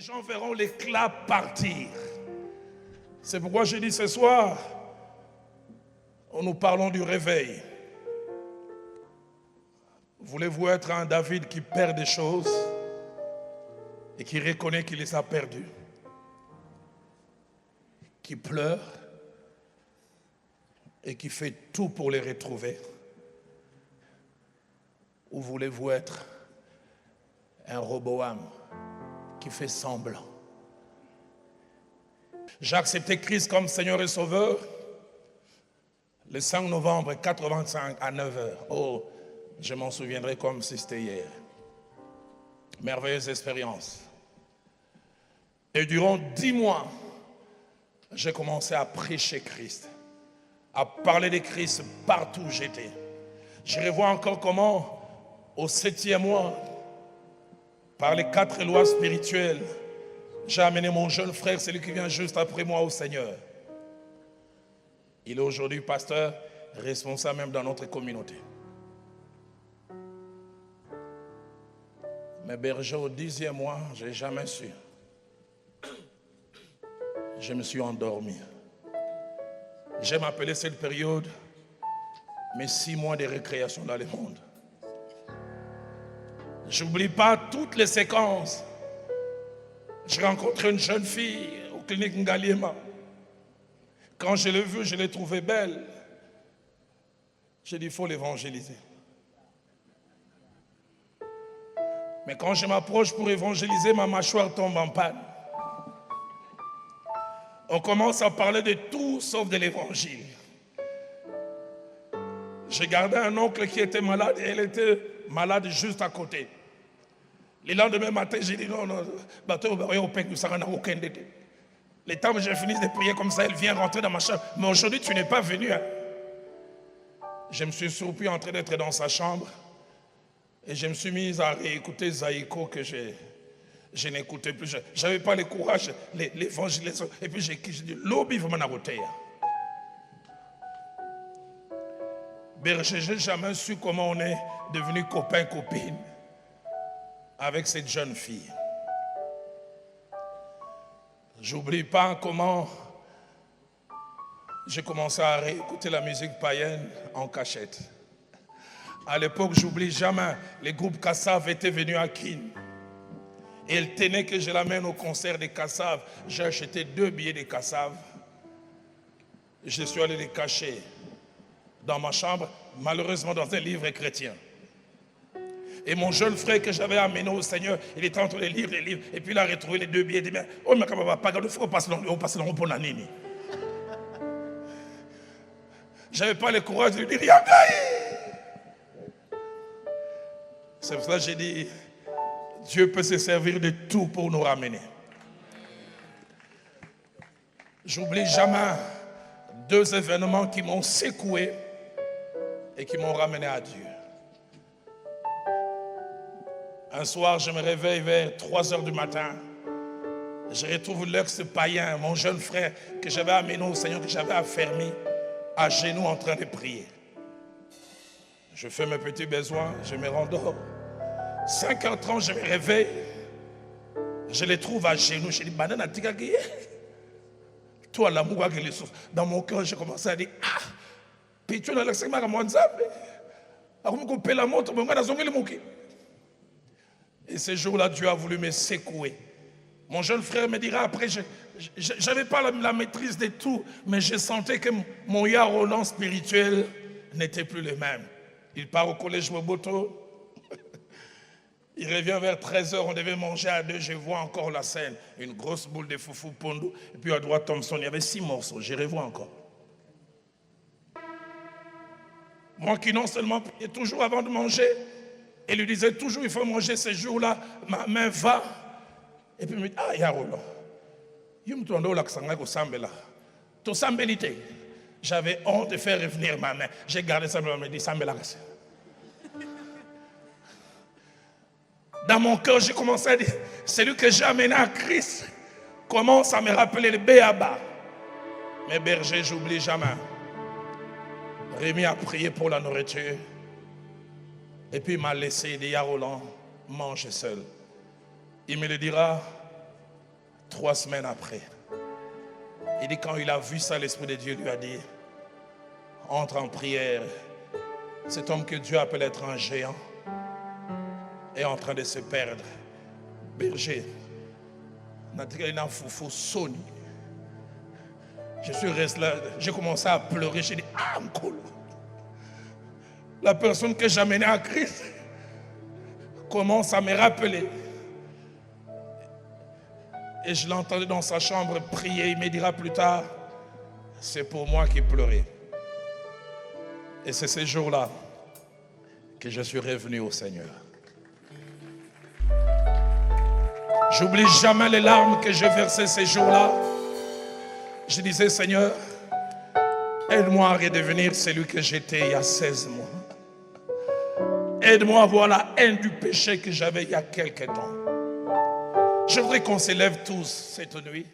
les gens verront l'éclat partir. C'est pourquoi j'ai dit ce soir, nous parlons du réveil. Voulez-vous être un David qui perd des choses et qui reconnaît qu'il les a perdues, qui pleure et qui fait tout pour les retrouver? Ou voulez-vous être un Roboam qui fait semblant? J'ai accepté Christ comme Seigneur et Sauveur le 5 novembre 85 à 9h. Oh, je m'en souviendrai comme si c'était hier. Merveilleuse expérience. Et durant 10 mois, j'ai commencé à prêcher Christ, à parler de Christ partout où j'étais. Je revois encore comment, au 7e mois, par les 4 lois spirituelles, j'ai amené mon jeune frère, celui qui vient juste après moi, au Seigneur. Il est aujourd'hui pasteur, responsable même dans notre communauté. Mais berger, au 10e mois, je n'ai jamais su. Je me suis endormi. J'aime appeler cette période mes 6 mois de récréation dans le monde. Je n'oublie pas toutes les séquences. J'ai rencontré une jeune fille au clinique Ngaliema. Quand je l'ai vue, je l'ai trouvée belle. J'ai dit, il faut l'évangéliser. Mais quand je m'approche pour évangéliser, ma mâchoire tombe en panne. On commence à parler de tout sauf de l'évangile. J'ai gardé un oncle qui était malade et elle était malade juste à côté. Le lendemain matin, j'ai dit non, le temps que j'ai fini de prier comme ça, elle vient rentrer dans ma chambre. Mais aujourd'hui, tu n'es pas venu. Hein? Je me suis surpris en train d'être dans sa chambre. Et je me suis mis à réécouter Zaïko que je n'écoutais plus. Je n'avais pas le courage, l'évangile. Et puis j'ai dit, l'obi va m'en arrêter. Berger, je n'ai jamais su comment on est devenu copain-copine avec cette jeune fille. J'oublie pas comment j'ai commencé à réécouter la musique païenne en cachette. À l'époque, j'oublie jamais, les groupes Kassav étaient venus à Kin. Et elle tenait que je l'amène au concert des Kassav. J'ai acheté 2 billets de Kassav. Je suis allé les cacher dans ma chambre, malheureusement dans un livre chrétien. Et mon jeune frère que j'avais amené au Seigneur, il était en train de lire les livres. Et puis il a retrouvé les 2 billets. Il dit, oh, mais comment pas, il faut passer dans le bon année. Je n'avais pas le courage de lui dire, c'est pour ça que j'ai dit, Dieu peut se servir de tout pour nous ramener. J'oublie jamais 2 événements qui m'ont secoué et qui m'ont ramené à Dieu. Un soir, je me réveille vers 3h du matin. Je retrouve l'ex-païen, mon jeune frère que j'avais amené au Seigneur, que j'avais affermi, à genoux en train de prier. Je fais mes petits besoins, je me rendors. 5h30, je me réveille. Je les trouve à genoux. Je dis, banana, toi, l'amour, dans mon cœur, j'ai commencé à dire, ah, puis tu as l'accès à mon Nzambe. Et ce jour-là, Dieu a voulu me secouer. Mon jeune frère me dira après, je n'avais pas la maîtrise de tout, mais je sentais que mon yarolant spirituel n'était plus le même. Il part au collège Moboto. Il revient vers 13h, on devait manger à 2, je vois encore la scène. Une grosse boule de foufou pondou. Et puis à droite, Thompson, il y avait 6 morceaux, je revois encore. Moi qui non seulement priais toujours avant de manger, et lui disait toujours, il faut manger ce jour-là, ma main va. Et puis il me dit, ah, Yarolo, j'avais honte de faire revenir ma main. J'ai gardé ça, je me dit, Sambela. Dans mon cœur, j'ai commencé à dire, celui que j'ai amené à Christ commence à me rappeler le béaba. Mais berger, j'oublie jamais. Rémi a prié pour la nourriture. Et puis il m'a laissé, il dit, Roland, mange seul. Il me le dira, 3 semaines après, il dit quand il a vu ça, l'Esprit de Dieu lui a dit, entre en prière. Cet homme que Dieu appelle être un géant est en train de se perdre. Berger, je suis resté là, j'ai commencé à pleurer, j'ai dit, ah, cool. La personne que j'amenais à Christ commence à me rappeler. Et je l'entendais dans sa chambre prier. Il me dira plus tard, c'est pour moi qui pleurais. Et c'est ce jour-là que je suis revenu au Seigneur. J'oublie jamais les larmes que j'ai versées ces jours-là. Je disais, Seigneur, aide-moi à redevenir celui que j'étais il y a 16 mois. Aide-moi à voir la haine du péché que j'avais il y a quelque temps. Je voudrais qu'on s'élève tous cette nuit.